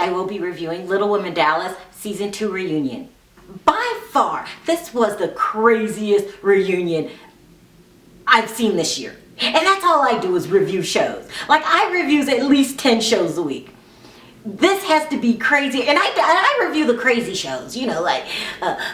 I will be reviewing Little Women Dallas Season 2 Reunion. By far, this was the craziest reunion I've seen this year. And that's all I do is review shows. Like, I reviews at least 10 shows a week. This has to be crazy. And I review the crazy shows, you know, like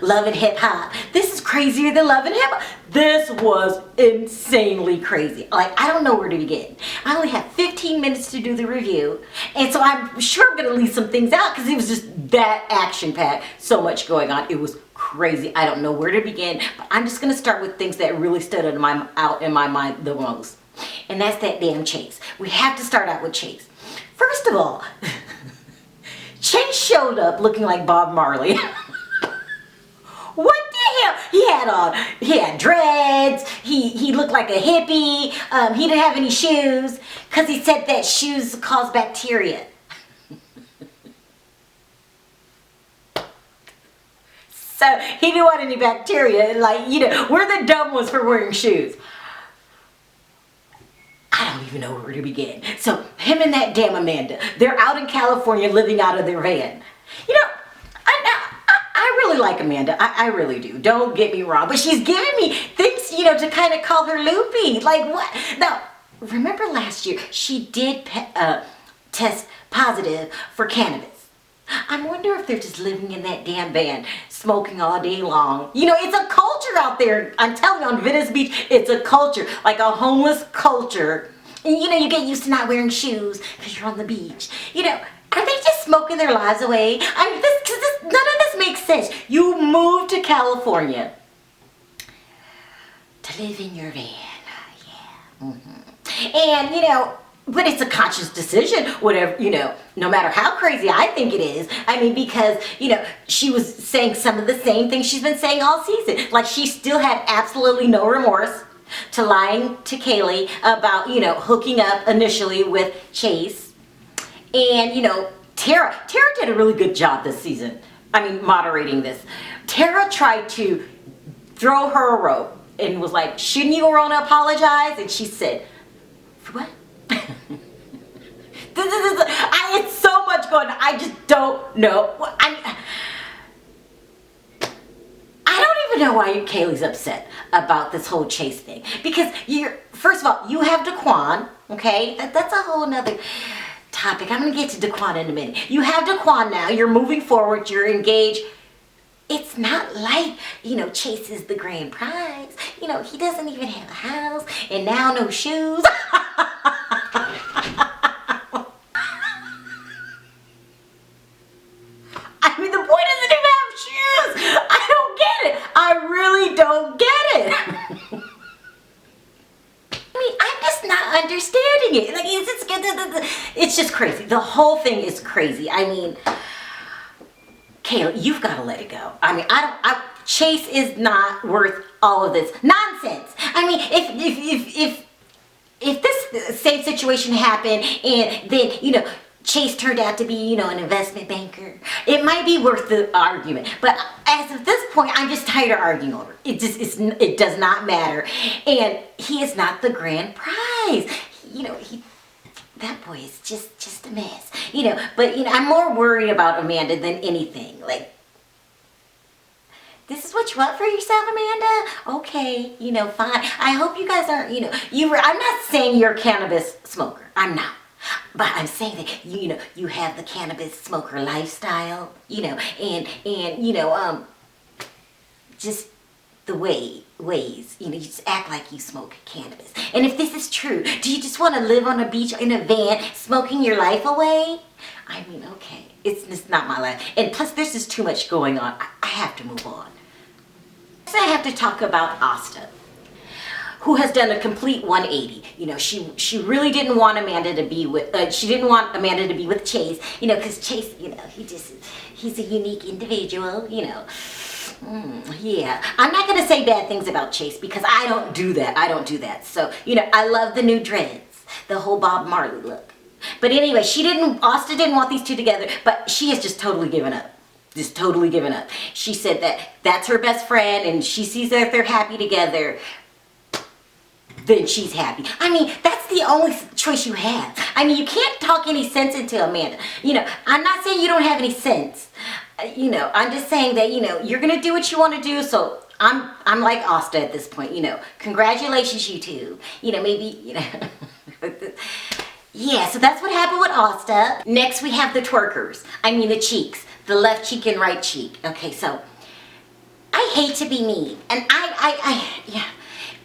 Love and Hip Hop. This is crazier than Love and Hip Hop. This was insanely crazy. Like, I don't know where to begin. I only have 15 minutes to do the review. And so I'm sure I'm going to leave some things out because it was just that action-packed. So much going on. It was crazy. I don't know where to begin. But I'm just going to start with things that really stood out in my mind the most. And that's that damn Chase. We have to start out with Chase. First of all, Chase showed up looking like Bob Marley. What the hell? He had dreads. He looked like a hippie. He didn't have any shoes because he said that shoes cause bacteria. So he didn't want any bacteria. Like, you know, we're the dumb ones for wearing shoes. I don't even know where to begin. So him and that damn Amanda, they're out in California living out of their van. You know, I really like Amanda. I really do. Don't get me wrong. But she's giving me things, you know, to kind of call her loopy. Like what? Now, remember last year, she did test positive for cannabis. I wonder if they're just living in that damn van, smoking all day long. You know, it's a culture out there. I'm telling you, on Venice Beach, it's a culture, like a homeless culture. And you know, you get used to not wearing shoes because you're on the beach. You know, are they just smoking their lives away? I mean, none of this makes sense. You moved to California to live in your van. Yeah. And, you know, but it's a conscious decision, whatever, you know, no matter how crazy I think it is. I mean, because, you know, she was saying some of the same things she's been saying all season. Like, she still had absolutely no remorse to lying to Kaylee about, you know, hooking up initially with Chase. And, you know, Tara did a really good job this season. I mean, moderating this. Tara tried to throw her a rope and was like, shouldn't you want to apologize? And she said, what? It's so much going on. I just don't know. I don't even know why Kaylee's upset about this whole Chase thing. Because first of all, you have Daquan, okay? That's a whole nother topic. I'm going to get to Daquan in a minute. You have Daquan now. You're moving forward. You're engaged. It's not like, you know, Chase is the grand prize. You know, he doesn't even have a house and now no shoes. I mean, the boy doesn't even have shoes. I don't get it. I really don't get it. I mean, I'm just not understanding it. Like, it's just crazy. The whole thing is crazy. I mean, Kayla, you've got to let it go. I mean, Chase is not worth all of this nonsense. I mean, if this same situation happened and then, you know, Chase turned out to be, you know, an investment banker, it might be worth the argument. But as of this point, I'm just tired of arguing over it. It does not matter. And he is not the grand prize. You know, that boy is just a mess. You know, but, you know, I'm more worried about Amanda than anything. Like, this is what you want for yourself, Amanda? Okay, you know, fine. I hope you guys aren't, you know, I'm not saying you're a cannabis smoker. I'm not. But I'm saying that, you know, you have the cannabis smoker lifestyle, you know, and you know, just the ways, you know, you just act like you smoke cannabis. And if this is true, do you just want to live on a beach in a van smoking your life away? I mean, okay, it's not my life. And plus, there's just too much going on. I have to move on. So I have to talk about Asta, who has done a complete 180. You know, she really didn't want Amanda to be with, Chase, you know, because Chase, you know, he's a unique individual, you know. Yeah, I'm not going to say bad things about Chase because I don't do that. So, you know, I love the new dreads, the whole Bob Marley look. But anyway, Asta didn't want these two together, but she has just totally given up. Just totally given up. She said that that's her best friend and she sees that they're happy together. then she's happy. I mean, that's the only choice you have. I mean, you can't talk any sense into Amanda. You know, I'm not saying you don't have any sense. You know, I'm just saying that, you know, you're gonna do what you want to do. So I'm like Asta at this point. You know, congratulations, you two. You know, maybe, you know. Yeah, so that's what happened with Asta. Next, we have the twerkers. I mean, the cheeks, the left cheek and right cheek. Okay, so I hate to be mean, and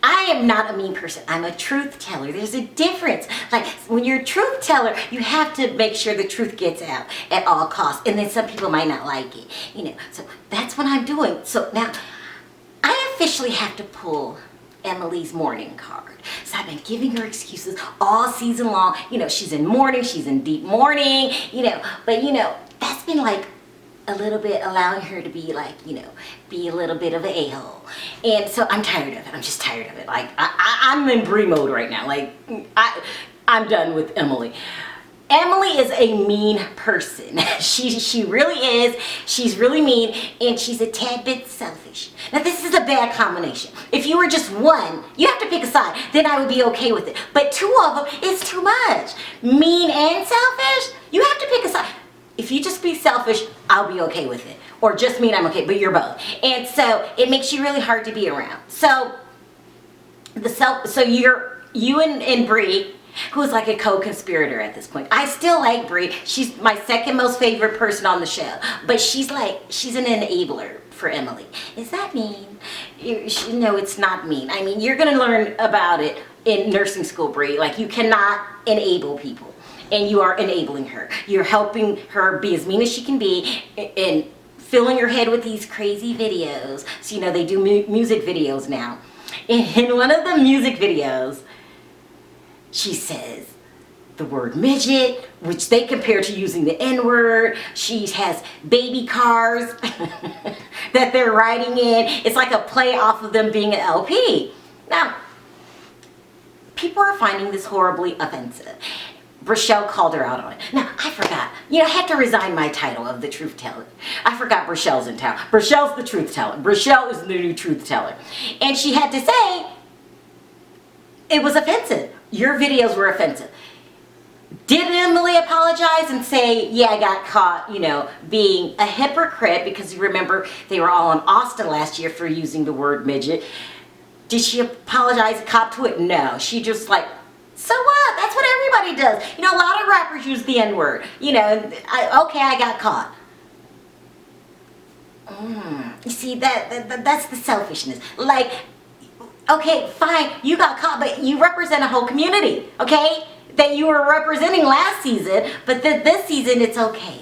I am not a mean person. I'm a truth teller. There's a difference. Like, when you're a truth teller, you have to make sure the truth gets out at all costs. And then some people might not like it. You know, so that's what I'm doing. So now, I officially have to pull Emily's mourning card. So I've been giving her excuses all season long. You know, she's in mourning, she's in deep mourning, you know. But, you know, that's been like a little bit allowing her to be like, you know, be a little bit of an a-hole. And so I'm tired of it. I'm just tired of it. Like, I'm in Brie mode right now. Like, I'm done with Emily. Emily is a mean person. She really is. She's really mean, and she's a tad bit selfish. Now, this is a bad combination. If you were just one, you have to pick a side, then I would be okay with it. But two of them is too much. Mean and selfish, you have to pick a side. If you just be selfish, I'll be okay with it. Or just mean, I'm okay, but you're both. And so it makes you really hard to be around. So you and Brie, who's like a co-conspirator at this point. I still like Brie. She's my second most favorite person on the show. But she's an enabler for Emily. Is that mean? No, it's not mean. I mean, you're going to learn about it in nursing school, Brie. Like, you cannot enable people. And you are enabling her. You're helping her be as mean as she can be and filling her head with these crazy videos. So, you know, they do music videos now. In one of the music videos, she says the word midget, which they compare to using the N-word. She has baby cars that they're riding in. It's like a play off of them being an LP. Now, people are finding this horribly offensive. Rochelle called her out on it. Now, I forgot. You know, I had to resign my title of the truth teller. I forgot Rochelle's in town. Rochelle's the truth teller. Rochelle is the new truth teller. And she had to say, it was offensive. Your videos were offensive. Did Emily apologize and say, yeah, I got caught, you know, being a hypocrite, because you remember they were all in Austin last year for using the word midget. Did she apologize and cop to it? No. She just like, so what? That's what everybody does. You know, a lot of rappers use the N-word. You know, okay, I got caught. You see, that's the selfishness. Like, okay, fine, you got caught, but you represent a whole community, okay? That you were representing last season, but this season it's okay.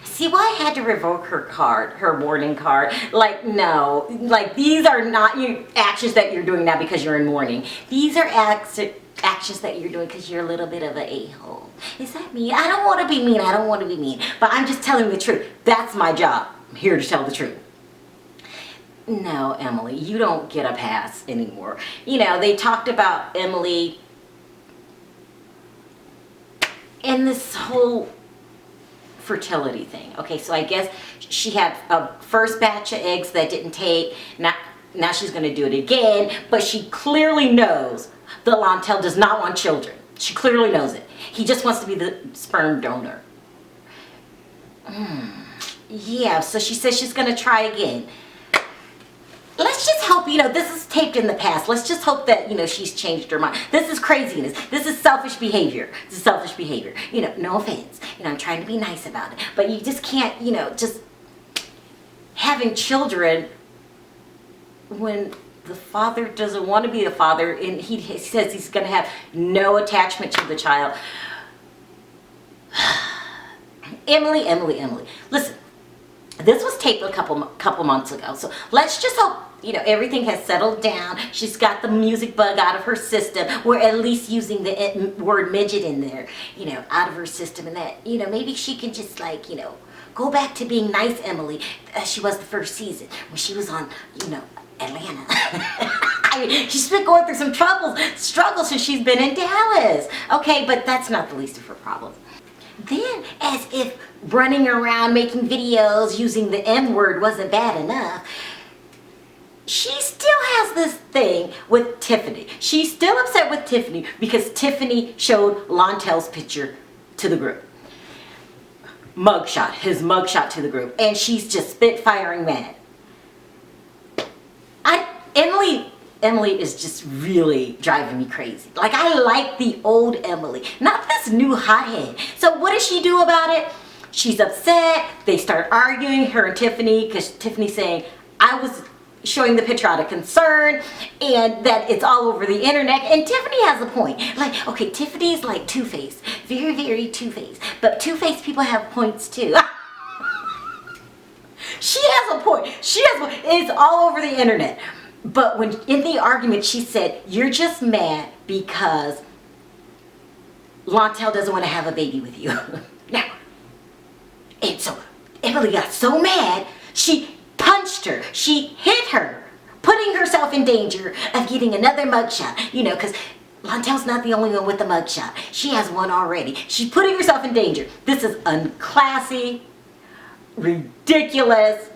See why I had to revoke her card, her mourning card? Like, no, like, these are not actions that you're doing now because you're in mourning. These are actions that you're doing because you're a little bit of an a-hole. Is that mean? I don't want to be mean. I don't want to be mean. But I'm just telling the truth. That's my job. I'm here to tell the truth. No, Emily, you don't get a pass anymore. You know, they talked about Emily in this whole fertility thing. Okay, so I guess she had a first batch of eggs that didn't take. Now she's going to do it again. But she clearly knows that Lontel does not want children. She clearly knows it. He just wants to be the sperm donor. Yeah, so she says she's going to try again. Let's just hope, you know, this is taped in the past. Let's just hope that, you know, she's changed her mind. This is craziness. This is selfish behavior. This is selfish behavior. You know, no offense. You know, I'm trying to be nice about it. But you just can't, you know, just having children when the father doesn't want to be the father, and he says he's going to have no attachment to the child. Emily. Listen, this was taped a couple months ago, so let's just hope, you know, everything has settled down. She's got the music bug out of her system. We're at least using the word midget in there, you know, out of her system, and that, you know, maybe she can just, like, you know, go back to being nice Emily as she was the first season when she was on, you know, Atlanta. I mean, she's been going through some struggles since she's been in Dallas. Okay, but that's not the least of her problems. Then, as if running around making videos using the M-word wasn't bad enough, she still has this thing with Tiffany. She's still upset with Tiffany because Tiffany showed Lontel's picture to the group. His mugshot to the group. And she's just spitfiring mad. Emily is just really driving me crazy. Like, I like the old Emily, not this new hothead. So what does she do about it? She's upset. They start arguing, her and Tiffany, because Tiffany's saying, I was showing the picture out of concern and that it's all over the internet. And Tiffany has a point. Like, okay, Tiffany's like two-faced. Very, very two-faced. But two-faced people have points too. She has a point. It's all over the internet. But when in the argument she said, you're just mad because Lontel doesn't want to have a baby with you. Now, and so Emily got so mad, she punched her. She hit her, putting herself in danger of getting another mugshot. You know, because Lontel's not the only one with the mugshot. She has one already. She's putting herself in danger. This is unclassy, ridiculous.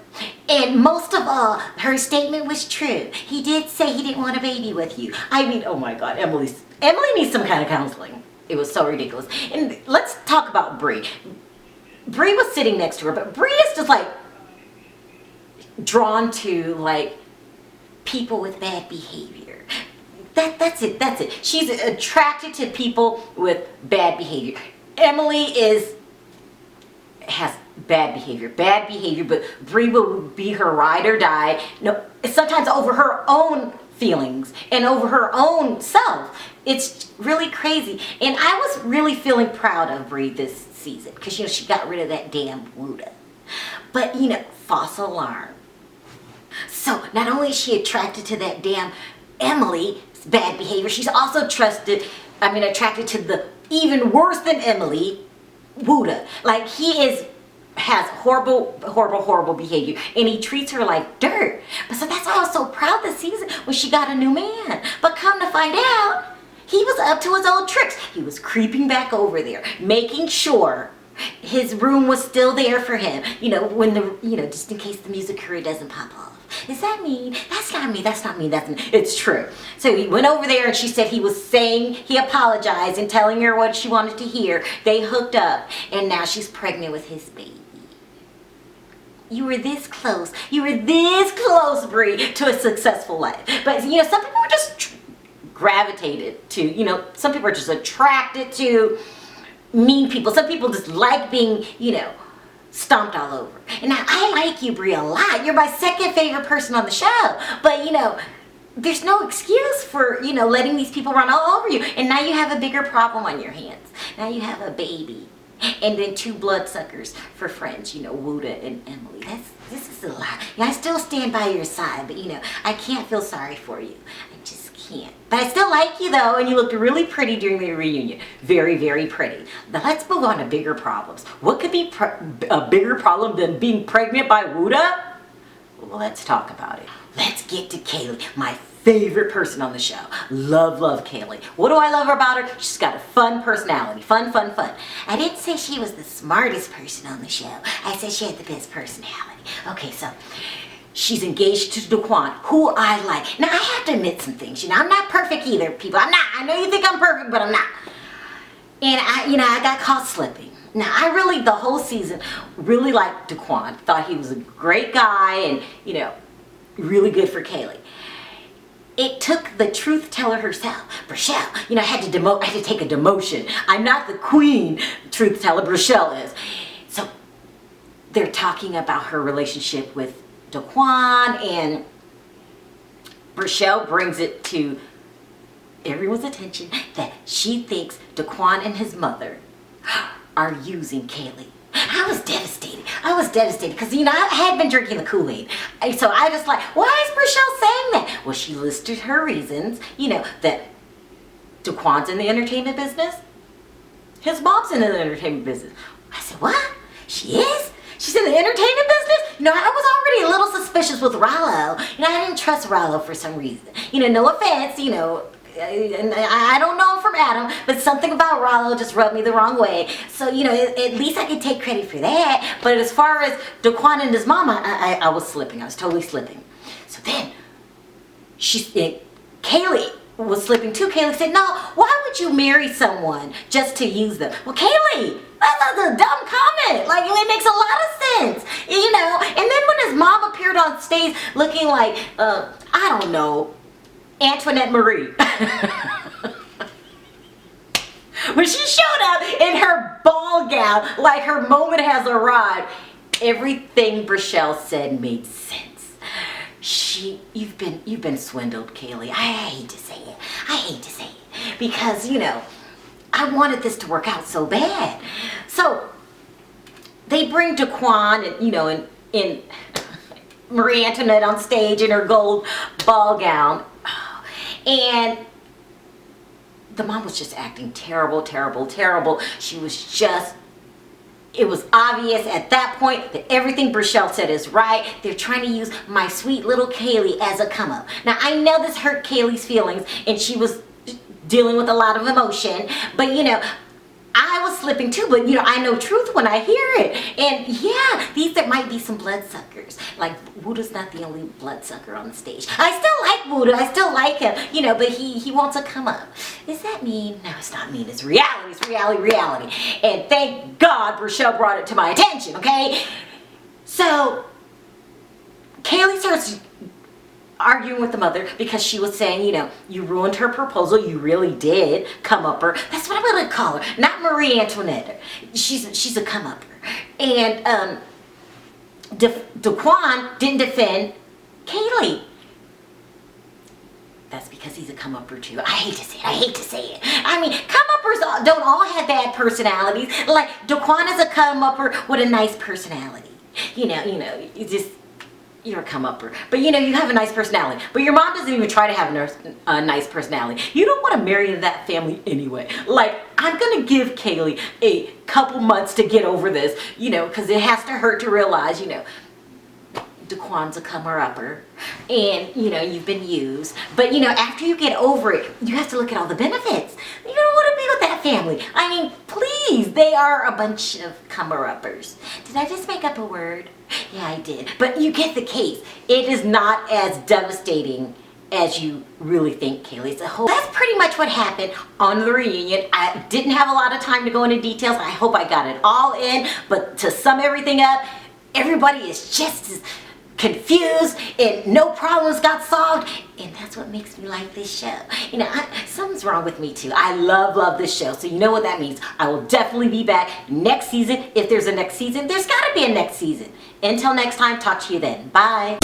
And most of all, her statement was true. He did say he didn't want a baby with you. I mean, oh my God, Emily needs some kind of counseling. It was so ridiculous. And let's talk about Bree. Bree was sitting next to her, but Bree is just like drawn to like people with bad behavior. That's it. She's attracted to people with bad behavior. Emily has bad behavior, but Bree will be her ride or die. No, sometimes over her own feelings and over her own self. It's really crazy. And I was really feeling proud of Bree this season because, you know, she got rid of that damn Wuda. But, you know, false alarm. So not only is she attracted to that damn Emily's bad behavior, she's also attracted to the even worse than Emily, Wuda. Like, has horrible behavior, and he treats her like dirt. But so that's why I was so proud this season when she got a new man. But come to find out, he was up to his old tricks. He was creeping back over there, making sure his room was still there for him. You know, just in case the music career doesn't pop off. Is that mean? That's not me. It's true. So he went over there and she said he was saying he apologized and telling her what she wanted to hear. They hooked up and now she's pregnant with his baby. You were this close, Bree, to a successful life. But, you know, some people are just gravitated to, you know, some people are just attracted to mean people. Some people just like being, you know, stomped all over. And now I like you, Bree, a lot. You're my second favorite person on the show. But, you know, there's no excuse for, you know, letting these people run all over you. And now you have a bigger problem on your hands. Now you have a baby. And then 2 bloodsuckers for friends, you know, Wuda and Emily. This is a lot. Yeah, I still stand by your side, but, you know, I can't feel sorry for you. I just can't. But I still like you, though, and you looked really pretty during the reunion. Very, very pretty. Now let's move on to bigger problems. What could be a bigger problem than being pregnant by Wuda? Well, let's talk about it. Let's get to Kaylee, my favorite person on the show. Love Kaylee. What do I love about her? She's got a fun personality. Fun. I didn't say she was the smartest person on the show. I said she had the best personality. Okay, so she's engaged to Daquan, who I like. Now, I have to admit some things. You know, I'm not perfect either, people. I'm not. I know you think I'm perfect, but I'm not. And I got caught slipping. Now, I really, the whole season, really liked Daquan. Thought he was a great guy and, you know, really good for Kaylee. It took the truth teller herself, Rochelle. You know, I had to take a demotion. I'm not the queen truth teller, Rochelle is. So they're talking about her relationship with Daquan, and Rochelle brings it to everyone's attention that she thinks Daquan and his mother are using Kaylee. I was devastated because, you know, I had been drinking the Kool-Aid. And so I just like, why is Rochelle saying that? Well, she listed her reasons, you know, that Daquan's in the entertainment business. His mom's in the entertainment business. I said, what? She is? She's in the entertainment business? You know, I was already a little suspicious with Rollo. You know, I didn't trust Rollo for some reason. You know, no offense, you know, and I don't know from Adam, but something about Rollo just rubbed me the wrong way. So, you know, at least I can take credit for that. But as far as Daquan and his mama, I was slipping. I was totally slipping. So then, Kaylee was slipping too. Kaylee said, no, why would you marry someone just to use them? Well, Kaylee, that's a dumb comment. Like, it makes a lot of sense, you know. And then when his mom appeared on stage looking like, I don't know, Antoinette Marie. When she showed up in her ball gown, like her moment has arrived, everything Brishelle said made sense. You've been swindled, Kaylee. I hate to say it. I hate to say it. Because, you know, I wanted this to work out so bad. So they bring Daquan and, you know, in Marie Antoinette on stage in her gold ball gown. And the mom was just acting terrible, terrible, terrible. She was just, it was obvious at that point that everything Brishelle said is right. They're trying to use my sweet little Kaylee as a come up. Now, I know this hurt Kaylee's feelings and she was dealing with a lot of emotion, but you know, I was slipping too, but you know, I know truth when I hear it. And yeah, there might be some bloodsuckers. Like, Wooda's not the only bloodsucker on the stage. I still like Wooda, I still like him, you know, but he wants to come up. Is that mean? No, it's not mean, it's reality, reality. And thank God Brishelle brought it to my attention, okay? So, Kaylee starts arguing with the mother because she was saying, you know, you ruined her proposal. You really did come upper. That's what I'm going to call her. Not Marie Antoinette. She's a come upper. And Daquan didn't defend Kaylee. That's because he's a come upper too. I hate to say it. I hate to say it. I mean, come uppers don't all have bad personalities. Like Daquan is a come upper with a nice personality. You know, you're a come-upper. But you know, you have a nice personality. But your mom doesn't even try to have a nice personality. You don't want to marry into that family anyway. Like, I'm going to give Kaylee a couple months to get over this, you know, because it has to hurt to realize, you know, Daquan's a comer-upper and, you know, you've been used. But, you know, after you get over it, you have to look at all the benefits. You don't want to be with that family. I mean, please, they are a bunch of comer-uppers. Did I just make up a word? Yeah, I did. But you get the case. It is not as devastating as you really think, Kaylee. So that's pretty much what happened on the reunion. I didn't have a lot of time to go into details. I hope I got it all in. But to sum everything up, everybody is just as confused and no problems got solved, and that's what makes me like this show. You know, something's wrong with me too. I love this show, so you know what that means. I will definitely be back next season. If there's a next season, there's got to be a next season. Until next time, talk to you then. Bye.